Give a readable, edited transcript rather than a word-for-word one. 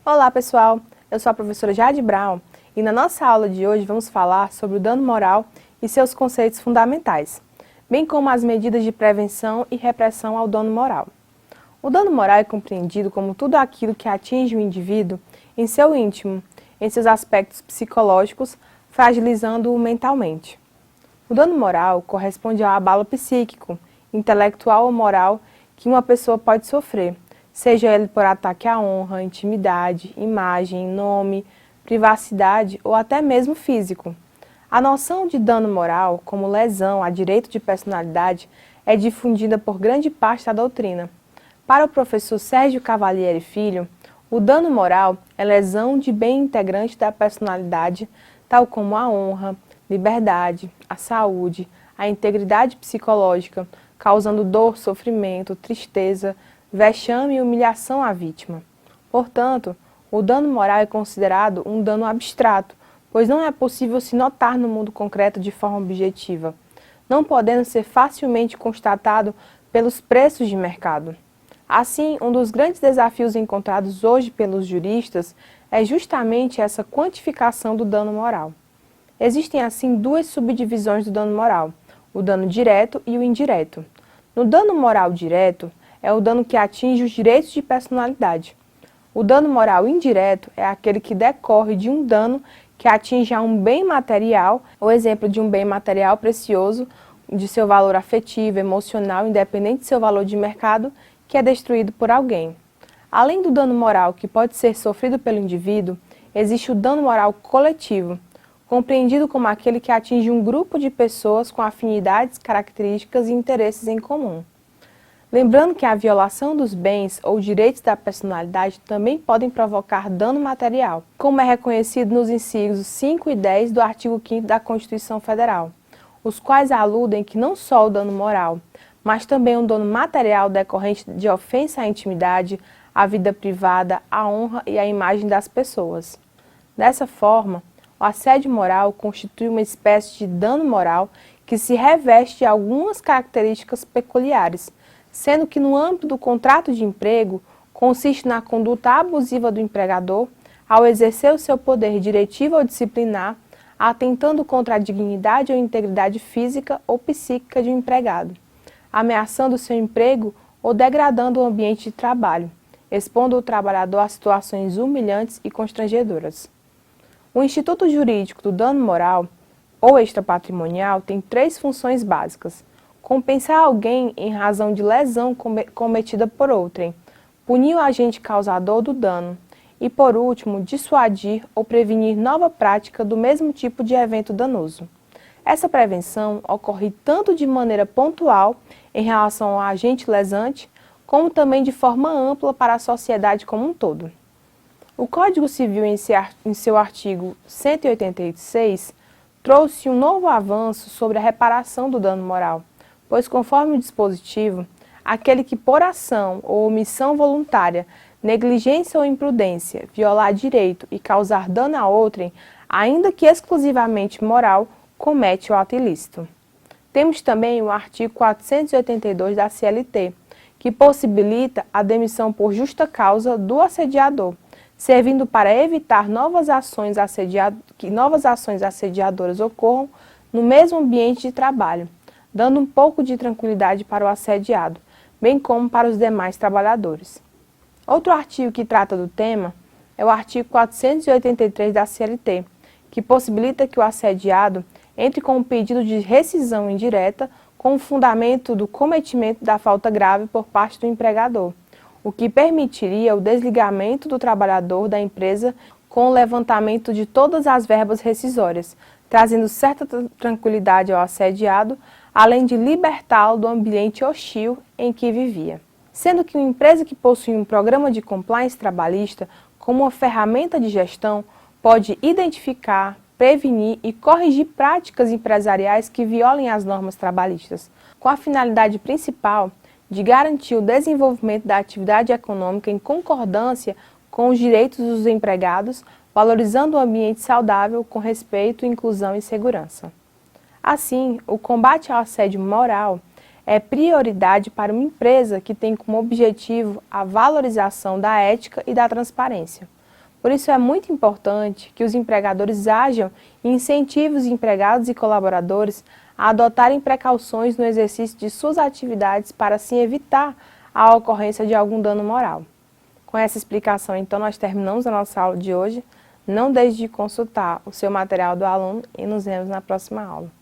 Olá pessoal, eu sou a professora Jade Brown e na nossa aula de hoje vamos falar sobre o dano moral e seus conceitos fundamentais, bem como as medidas de prevenção e repressão ao dano moral. O dano moral é compreendido como tudo aquilo que atinge o indivíduo em seu íntimo, em seus aspectos psicológicos, fragilizando-o mentalmente. O dano moral corresponde ao abalo psíquico, intelectual ou moral que uma pessoa pode sofrer, seja ele por ataque à honra, intimidade, imagem, nome, privacidade ou até mesmo físico. A noção de dano moral, como lesão a direito de personalidade, é difundida por grande parte da doutrina. Para o professor Sérgio Cavalieri Filho, o dano moral é lesão de bem integrante da personalidade, tal como a honra, liberdade, a saúde, a integridade psicológica, causando dor, sofrimento, tristeza, vexame e humilhação à vítima. Portanto, o dano moral é considerado um dano abstrato, pois não é possível se notar no mundo concreto de forma objetiva, não podendo ser facilmente constatado pelos preços de mercado. Assim, um dos grandes desafios encontrados hoje pelos juristas é justamente essa quantificação do dano moral. Existem, assim, duas subdivisões do dano moral, o dano direto e o indireto. No dano moral direto, é o dano que atinge os direitos de personalidade. O dano moral indireto é aquele que decorre de um dano que atinge a um bem material, o exemplo de um bem material precioso, de seu valor afetivo, emocional, independente de seu valor de mercado, que é destruído por alguém. Além do dano moral que pode ser sofrido pelo indivíduo, existe o dano moral coletivo, compreendido como aquele que atinge um grupo de pessoas com afinidades, características e interesses em comum. Lembrando que a violação dos bens ou direitos da personalidade também podem provocar dano material, como é reconhecido nos incisos 5 e 10 do artigo 5º da Constituição Federal, os quais aludem que não só o dano moral, mas também um dano material decorrente de ofensa à intimidade, à vida privada, à honra e à imagem das pessoas. Dessa forma, o assédio moral constitui uma espécie de dano moral que se reveste de algumas características peculiares, sendo que no âmbito do contrato de emprego consiste na conduta abusiva do empregador ao exercer o seu poder diretivo ou disciplinar, atentando contra a dignidade ou integridade física ou psíquica de um empregado, ameaçando o seu emprego ou degradando o ambiente de trabalho, expondo o trabalhador a situações humilhantes e constrangedoras. O Instituto Jurídico do Dano Moral ou Extrapatrimonial tem três funções básicas: compensar alguém em razão de lesão cometida por outrem, punir o agente causador do dano e, por último, dissuadir ou prevenir nova prática do mesmo tipo de evento danoso. Essa prevenção ocorre tanto de maneira pontual em relação ao agente lesante, como também de forma ampla para a sociedade como um todo. O Código Civil, em seu artigo 186, trouxe um novo avanço sobre a reparação do dano moral, pois, conforme o dispositivo, aquele que por ação ou omissão voluntária, negligência ou imprudência, violar direito e causar dano a outrem, ainda que exclusivamente moral, comete o ato ilícito. Temos também o artigo 482 da CLT, que possibilita a demissão por justa causa do assediador, servindo para evitar que novas ações assediadoras ocorram no mesmo ambiente de trabalho, dando um pouco de tranquilidade para o assediado, bem como para os demais trabalhadores. Outro artigo que trata do tema é o artigo 483 da CLT, que possibilita que o assediado entre com um pedido de rescisão indireta com o fundamento do cometimento da falta grave por parte do empregador, o que permitiria o desligamento do trabalhador da empresa com o levantamento de todas as verbas rescisórias, trazendo certa tranquilidade ao assediado, além de libertá-lo do ambiente hostil em que vivia. Sendo que uma empresa que possui um programa de compliance trabalhista como uma ferramenta de gestão pode identificar, prevenir e corrigir práticas empresariais que violem as normas trabalhistas, com a finalidade principal de garantir o desenvolvimento da atividade econômica em concordância com os direitos dos empregados, valorizando o ambiente saudável com respeito, inclusão e segurança. Assim, o combate ao assédio moral é prioridade para uma empresa que tem como objetivo a valorização da ética e da transparência, Por isso é muito importante que os empregadores ajam e incentivem os empregados e colaboradores a adotarem precauções no exercício de suas atividades para assim evitar a ocorrência de algum dano moral. Com essa explicação, então, nós terminamos a nossa aula de hoje. Não deixe de consultar o seu material do aluno e nos vemos na próxima aula.